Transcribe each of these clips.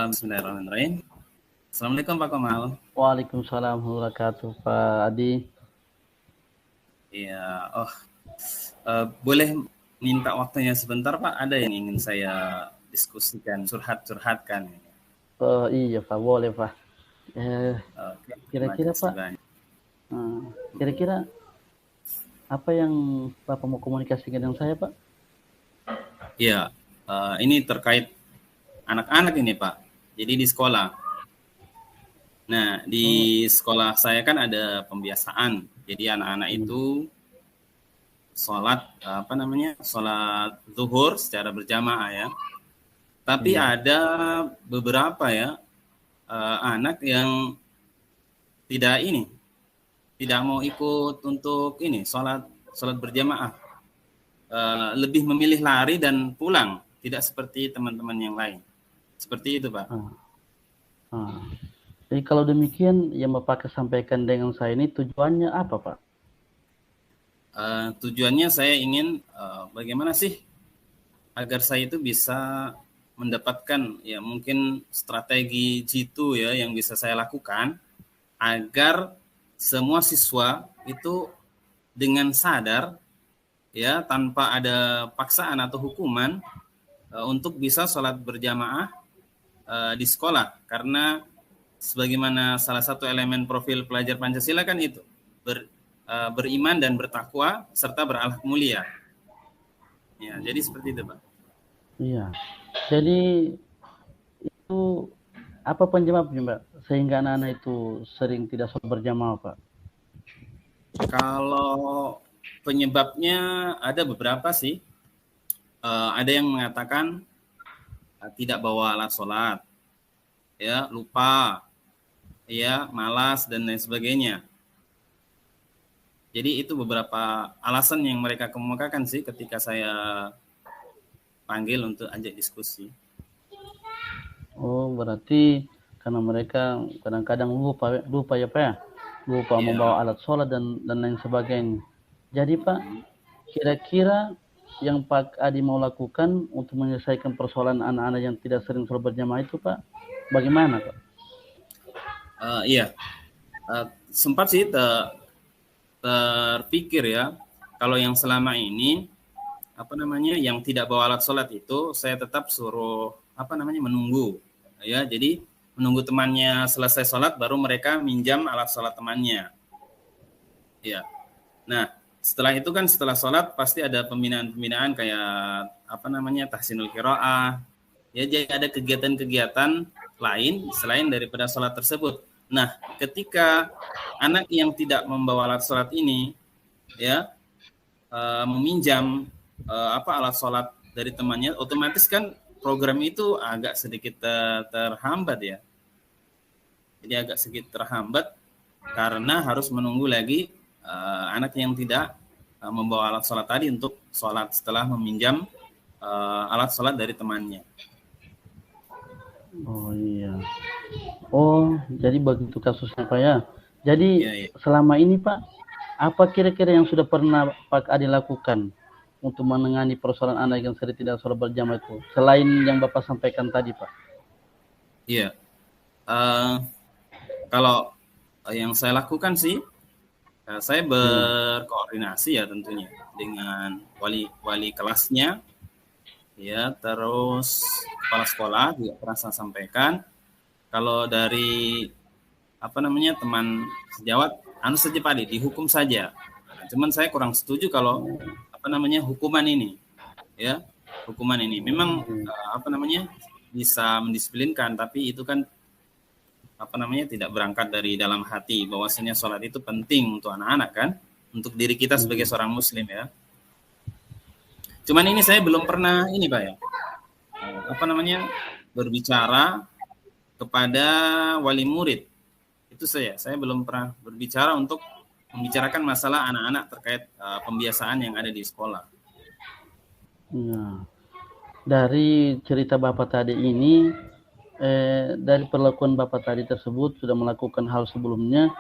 Bismillahirrahmanirrahim. Assalamualaikum Pak Kamal. Waalaikumsalam warahmatullahi wabarakatuh, Pak Adi. Iya, boleh minta waktunya sebentar Pak? Ada yang ingin saya diskusikan, curhatkan. Oh iya Pak, boleh Pak. Oke, terima Kira-kira kasih Pak, banyak. kira-kira apa yang Bapak mau komunikasikan dengan saya Pak? Iya, ini terkait anak-anak ini Pak. Jadi di sekolah. Nah, di sekolah saya kan ada pembiasaan. Jadi anak-anak itu sholat zuhur secara berjamaah ya. Tapi ada beberapa ya anak yang tidak mau ikut untuk ini sholat berjamaah, lebih memilih lari dan pulang, tidak seperti teman-teman yang lain. Seperti itu Pak. Jadi kalau demikian yang Bapak sampaikan dengan saya ini tujuannya apa Pak? Tujuannya saya ingin bagaimana sih agar saya itu bisa mendapatkan ya mungkin strategi jitu ya yang bisa saya lakukan agar semua siswa itu dengan sadar ya tanpa ada paksaan atau hukuman untuk bisa sholat berjamaah di sekolah, karena sebagaimana salah satu elemen profil pelajar Pancasila kan itu beriman dan bertakwa serta berakhlak mulia. Ya, jadi seperti itu Pak. Iya. Jadi itu apa penyebabnya Pak sehingga anak-anak itu sering tidak sholat berjamaah Pak? Kalau penyebabnya ada beberapa sih. Ada yang mengatakan tidak bawa alat sholat, ya lupa, ya malas dan lain sebagainya. Jadi itu beberapa alasan yang mereka kemukakan sih ketika saya panggil untuk ajak diskusi. Oh berarti karena mereka kadang-kadang lupa ya Pak ya, lupa membawa alat sholat dan lain sebagainya. Jadi Pak, kira-kira yang Pak Adi mau lakukan untuk menyelesaikan persoalan anak-anak yang tidak sering sholat berjamaah itu Pak, bagaimana Pak? Iya, sempat sih terpikir ya, kalau yang selama ini yang tidak bawa alat sholat itu saya tetap suruh menunggu ya, jadi menunggu temannya selesai sholat baru mereka minjam alat sholat temannya ya. Nah setelah itu kan setelah sholat pasti ada pembinaan kayak tahsinul qiraah ya, jadi ada kegiatan-kegiatan lain selain daripada sholat tersebut. Nah ketika anak yang tidak membawa alat sholat ini ya meminjam alat sholat dari temannya, otomatis kan program itu agak sedikit terhambat ya. Jadi agak sedikit terhambat karena harus menunggu lagi anak yang tidak membawa alat sholat tadi untuk sholat setelah meminjam alat sholat dari temannya. Oh iya. Oh jadi begitu kasusnya Pak ya. Jadi Ya. Selama ini Pak, apa kira-kira yang sudah pernah Pak Adi lakukan untuk menangani persoalan anak yang sering tidak sholat berjamaah itu, selain yang Bapak sampaikan tadi Pak? Iya. Kalau yang saya lakukan sih, saya berkoordinasi ya tentunya dengan wali kelasnya, ya terus kepala sekolah juga pernah saya sampaikan. Kalau dari teman sejawat, saja Pak Adi, dihukum saja. Cuman saya kurang setuju kalau hukuman ini, ya hukuman ini memang bisa mendisiplinkan, tapi itu kan tidak berangkat dari dalam hati bahwasanya sholat itu penting untuk anak-anak kan, untuk diri kita sebagai seorang muslim ya. Cuman ini saya belum pernah ini Pak ya, berbicara kepada wali murid. Itu saya belum pernah berbicara untuk membicarakan masalah anak-anak terkait pembiasaan yang ada di sekolah. Nah, dari cerita Bapak tadi ini, dari perlakuan Bapak tadi tersebut sudah melakukan hal sebelumnya.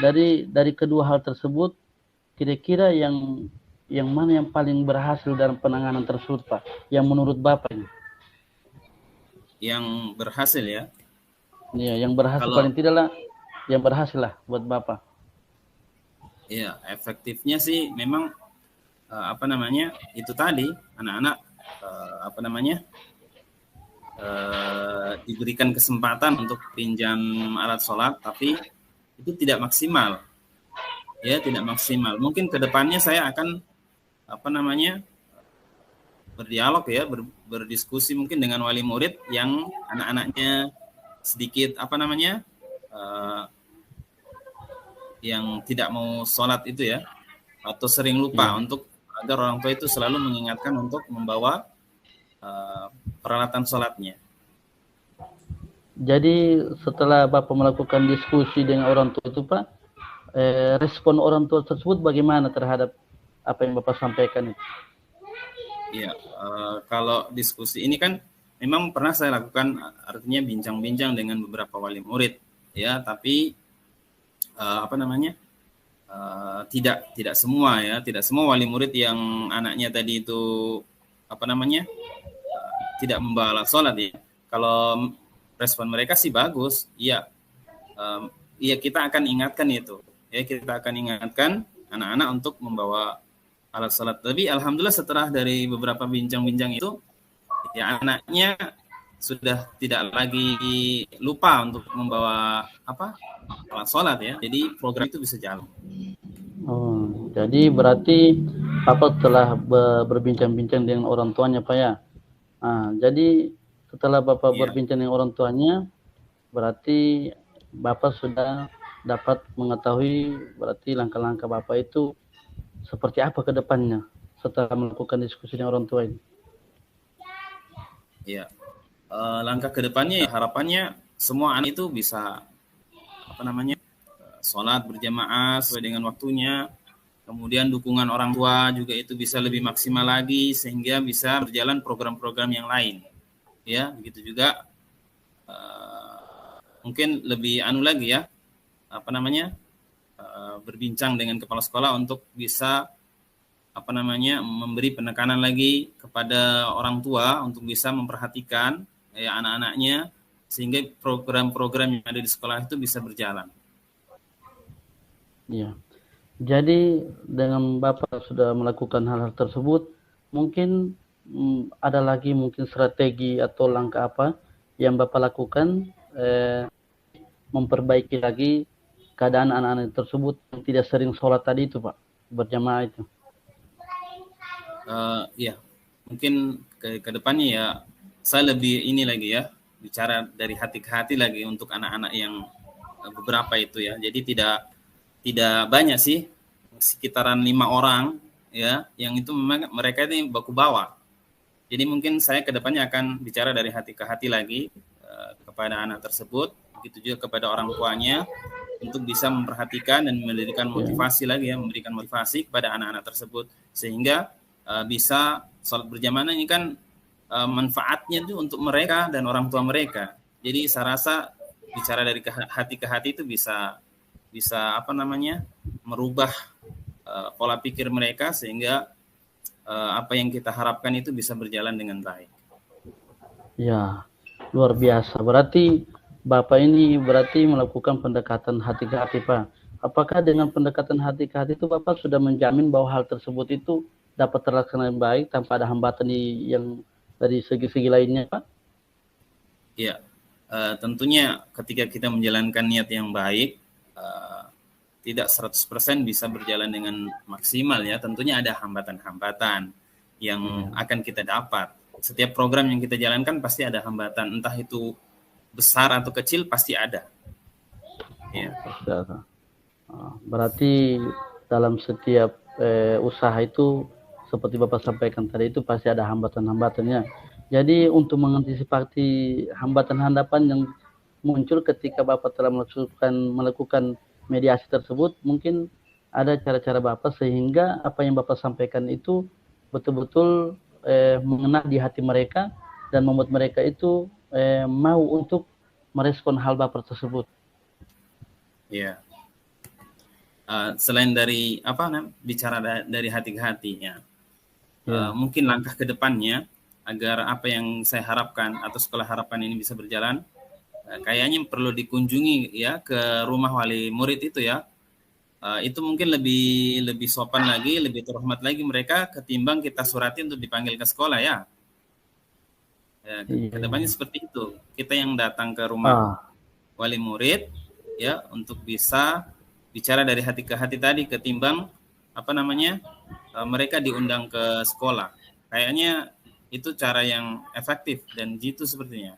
Dari kedua hal tersebut, kira-kira yang mana yang paling berhasil dalam penanganan tersebut Pak? Yang menurut Bapak ini? yang berhasil ya. Iya, yang berhasil Kalau paling tidak lah, yang berhasil lah buat Bapak. ya efektifnya sih memang apa namanya itu tadi anak-anak apa namanya diberikan kesempatan untuk pinjam alat sholat, tapi itu tidak maksimal, ya tidak maksimal. Mungkin kedepannya saya akan apa namanya berdialog ya, berdiskusi mungkin dengan wali murid yang anak-anaknya sedikit apa namanya yang tidak mau sholat itu ya, atau sering lupa, Iya. untuk agar orang tua itu selalu mengingatkan untuk membawa peralatan sholatnya. Jadi setelah Bapak melakukan diskusi dengan orang tua itu Pak, respon orang tua tersebut bagaimana terhadap apa yang Bapak sampaikan itu? Iya, kalau diskusi ini kan memang pernah saya lakukan, artinya bincang-bincang dengan beberapa wali murid, ya, tapi apa namanya tidak semua ya, tidak semua wali murid yang anaknya tadi itu apa namanya tidak membawa alat sholat ya. Kalau respon mereka sih bagus, iya, iya kita akan ingatkan itu, ya kita akan ingatkan anak-anak untuk membawa alat sholat. Tapi alhamdulillah setelah dari beberapa bincang-bincang itu, ya anaknya sudah tidak lagi lupa untuk membawa apa alat sholat ya. Jadi program itu bisa jalan. Oh, jadi berarti Bapak telah berbincang-bincang dengan orang tuanya Pak ya. Jadi setelah Bapak Iya, berbincang dengan orang tuanya, berarti Bapak sudah dapat mengetahui berarti langkah-langkah Bapak itu seperti apa ke depannya setelah melakukan diskusi dengan orang tua ini. iya. Langkah kedepannya ya harapannya semua anak itu bisa apa namanya sholat berjamaah sesuai dengan waktunya. Kemudian dukungan orang tua juga itu bisa lebih maksimal lagi sehingga bisa berjalan program-program yang lain. Ya, begitu juga mungkin lebih lagi ya, apa namanya? Berbincang dengan kepala sekolah untuk bisa apa namanya memberi penekanan lagi kepada orang tua untuk bisa memperhatikan ya anak-anaknya sehingga program-program yang ada di sekolah itu bisa berjalan. Iya. Jadi dengan Bapak sudah melakukan hal-hal tersebut, mungkin ada lagi mungkin strategi atau langkah apa yang Bapak lakukan memperbaiki lagi keadaan anak-anak tersebut yang tidak sering sholat tadi itu Pak, berjamaah itu. Ya, mungkin ke depannya ya saya lebih ini lagi ya bicara dari hati ke hati lagi untuk anak-anak yang beberapa itu ya. Jadi tidak banyak sih, sekitaran 5 orang ya yang itu memang mereka ini baku bawa. Jadi mungkin saya ke depannya akan bicara dari hati ke hati lagi kepada anak tersebut, begitu juga kepada orang tuanya untuk bisa memperhatikan dan memberikan motivasi lagi ya, memberikan motivasi kepada anak-anak tersebut sehingga bisa sholat berjamaah ini kan manfaatnya itu untuk mereka dan orang tua mereka. Jadi saya rasa bicara dari hati ke hati itu bisa apa namanya merubah pola pikir mereka sehingga apa yang kita harapkan itu bisa berjalan dengan baik. Ya, luar biasa. Berarti Bapak ini berarti melakukan pendekatan hati ke hati Pak. Apakah dengan pendekatan hati ke hati itu Bapak sudah menjamin bahwa hal tersebut itu dapat terlaksana dengan baik tanpa ada hambatan yang dari segi-segi lainnya Pak? Ya, tentunya ketika kita menjalankan niat yang baik, tidak 100% bisa berjalan dengan maksimal ya. Tentunya ada hambatan-hambatan yang akan kita dapat. Setiap program yang kita jalankan pasti ada hambatan, entah itu besar atau kecil pasti ada. Ya. Berarti dalam setiap usaha itu seperti Bapak sampaikan tadi itu pasti ada hambatan-hambatannya. Jadi untuk mengantisipasi hambatan-hambatan yang muncul ketika Bapak telah melakukan mediasi tersebut, mungkin ada cara-cara Bapak sehingga apa yang Bapak sampaikan itu betul-betul mengena di hati mereka dan membuat mereka itu mau untuk merespon hal Bapak tersebut. Ya. Selain dari bicara dari hati ke hati ya. Mungkin langkah ke depannya agar apa yang saya harapkan atau sekolah harapan ini bisa berjalan, kayaknya perlu dikunjungi ya ke rumah wali murid itu ya. Itu mungkin lebih sopan lagi, lebih terhormat lagi mereka ketimbang kita surati untuk dipanggil ke sekolah ya. Iya, Kedepannya iya. seperti itu. Kita yang datang ke rumah Ah, wali murid ya untuk bisa bicara dari hati ke hati tadi ketimbang mereka diundang ke sekolah. Kayaknya itu cara yang efektif dan jitu sepertinya.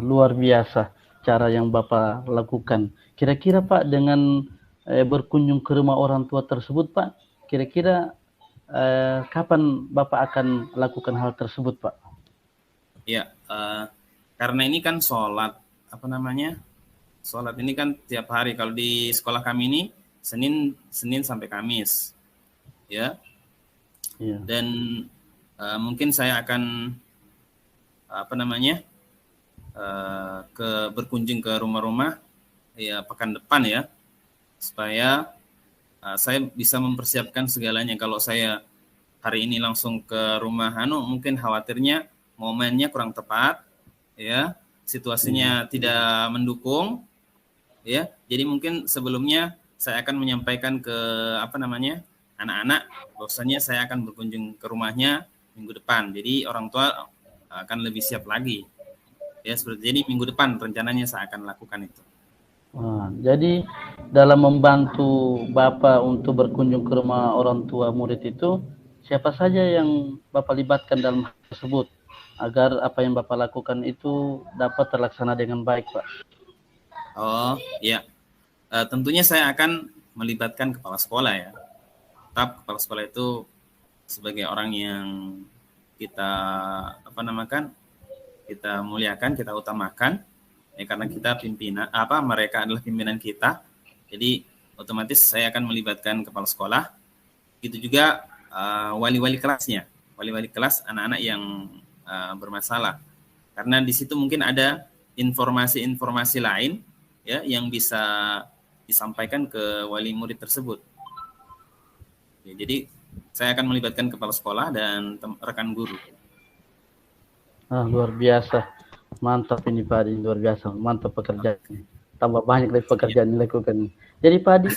luar biasa cara yang Bapak lakukan. Kira-kira Pak dengan berkunjung ke rumah orang tua tersebut Pak, kira-kira kapan Bapak akan lakukan hal tersebut Pak? Ya, karena ini kan sholat ini kan tiap hari. Kalau di sekolah kami ini Senin sampai Kamis, ya. Iya. Dan mungkin saya akan berkunjung ke rumah-rumah ya pekan depan ya, supaya saya bisa mempersiapkan segalanya. Kalau saya hari ini langsung ke rumah mungkin khawatirnya momennya kurang tepat ya, situasinya tidak mendukung ya. Jadi mungkin sebelumnya saya akan menyampaikan ke anak-anak bahwasanya saya akan berkunjung ke rumahnya minggu depan. Jadi orang tua akan lebih siap lagi. Ya, seperti jadi minggu depan rencananya saya akan lakukan itu. Jadi dalam membantu Bapak untuk berkunjung ke rumah orang tua murid itu, siapa saja yang Bapak libatkan dalam hal tersebut agar apa yang Bapak lakukan itu dapat terlaksana dengan baik, Pak? Oh, ya. Tentunya saya akan melibatkan kepala sekolah ya. Tetap kepala sekolah itu sebagai orang yang kita kita muliakan, kita utamakan ya, karena kita mereka adalah pimpinan kita. Jadi otomatis saya akan melibatkan kepala sekolah. Gitu juga wali-wali kelasnya, wali-wali kelas anak-anak yang bermasalah. Karena di situ mungkin ada informasi-informasi lain ya yang bisa disampaikan ke wali murid tersebut. Ya, jadi saya akan melibatkan kepala sekolah dan rekan guru. Luar biasa. Mantap ini Pak Adi, luar biasa. Mantap pekerjaannya. Tambah banyak dari pekerjaan yang dilakukan. Jadi Pak Adi,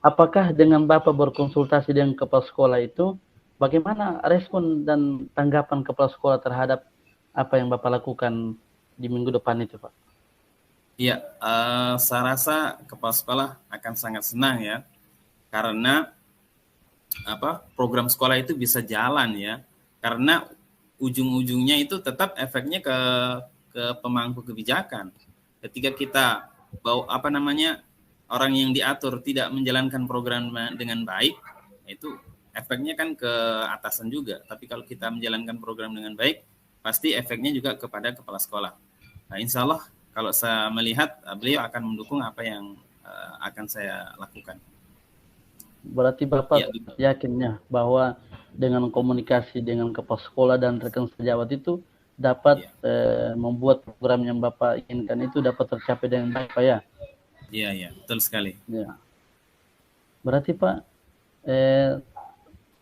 apakah dengan Bapak berkonsultasi dengan kepala sekolah itu, bagaimana respon dan tanggapan kepala sekolah terhadap apa yang Bapak lakukan di minggu depan itu Pak? Iya, saya rasa kepala sekolah akan sangat senang ya, karena program sekolah itu bisa jalan ya, karena ujung-ujungnya itu tetap efeknya ke pemangku kebijakan. Ketika kita orang yang diatur tidak menjalankan program dengan baik, itu efeknya kan ke atasan juga. Tapi kalau kita menjalankan program dengan baik, pasti efeknya juga kepada kepala sekolah. Nah, insya Allah kalau saya melihat beliau akan mendukung apa yang akan saya lakukan. Berarti Bapak Ya, yakinnya bahwa dengan komunikasi dengan kepala sekolah dan rekan sejawat itu dapat membuat program yang Bapak inginkan itu dapat tercapai dengan baik Pak ya? Iya, betul sekali. Ya. Berarti Pak,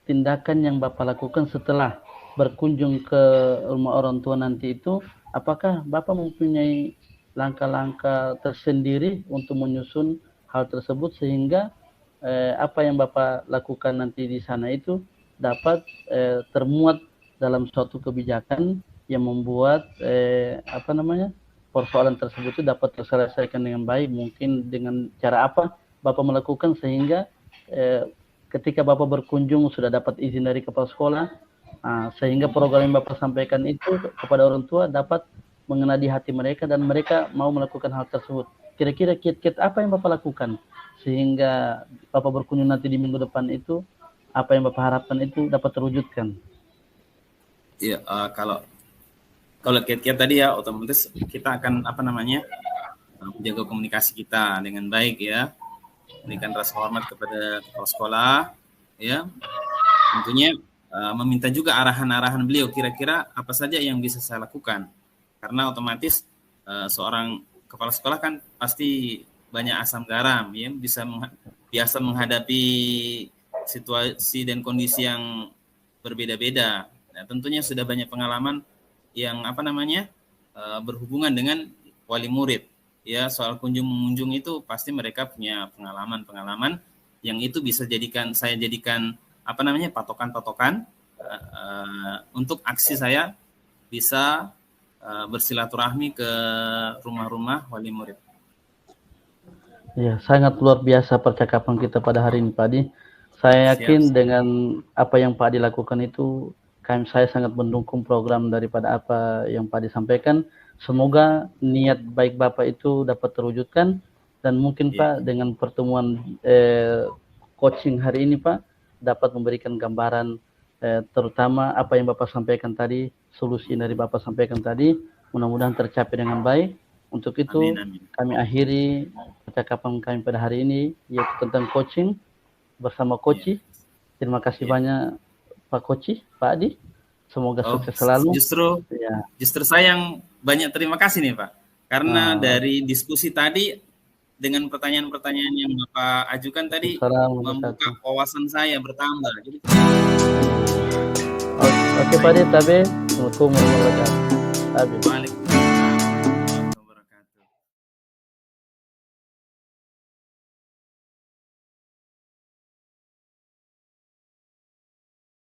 tindakan yang Bapak lakukan setelah berkunjung ke rumah orang tua nanti itu, apakah Bapak mempunyai langkah-langkah tersendiri untuk menyusun hal tersebut sehingga apa yang Bapak lakukan nanti di sana itu dapat termuat dalam suatu kebijakan yang membuat persoalan tersebut itu dapat terselesaikan dengan baik. Mungkin dengan cara apa Bapak melakukan sehingga ketika Bapak berkunjung sudah dapat izin dari kepala sekolah, sehingga program yang Bapak sampaikan itu kepada orang tua dapat mengena di hati mereka dan mereka mau melakukan hal tersebut. Kira-kira kiat-kiat apa yang Bapak lakukan sehingga Bapak berkunjung nanti di minggu depan itu, apa yang Bapak harapkan itu dapat terwujudkan? Iya, kalau kiat-kiat tadi ya otomatis kita akan menjaga komunikasi kita dengan baik ya, berikan rasa hormat kepada kepala sekolah ya, tentunya meminta juga arahan-arahan beliau kira-kira apa saja yang bisa saya lakukan, karena otomatis seorang kepala sekolah kan pasti banyak asam garam ya, biasa menghadapi situasi dan kondisi yang berbeda-beda Nah, tentunya sudah banyak pengalaman yang berhubungan dengan wali murid. Ya, soal kunjung mengunjung itu pasti mereka punya pengalaman-pengalaman yang itu bisa saya jadikan patokan-patokan untuk aksi saya bisa bersilaturahmi ke rumah-rumah wali murid. Ya, sangat luar biasa percakapan kita pada hari ini, Pak Adi. Saya yakin dengan apa yang Pak Adi lakukan itu, saya sangat mendukung program daripada apa yang Pak Adi sampaikan. Semoga niat baik Bapak itu dapat terwujudkan, dan mungkin Pak dengan pertemuan coaching hari ini Pak dapat memberikan gambaran terutama apa yang Bapak sampaikan tadi, solusi dari Bapak sampaikan tadi, mudah-mudahan tercapai dengan baik. Untuk itu, amin. Kami akhiri percakapan kami pada hari ini, yaitu tentang coaching bersama Koci. Terima kasih banyak Pak Koci, Pak Adi. Semoga sukses selalu. Justru saya yang banyak terima kasih nih Pak. Karena dari diskusi tadi, dengan pertanyaan-pertanyaan yang Bapak ajukan tadi, membuka wawasan saya bertambah. Jadi, oke Pak Adi, Assalamualaikum warahmatullahi wabarakatuh.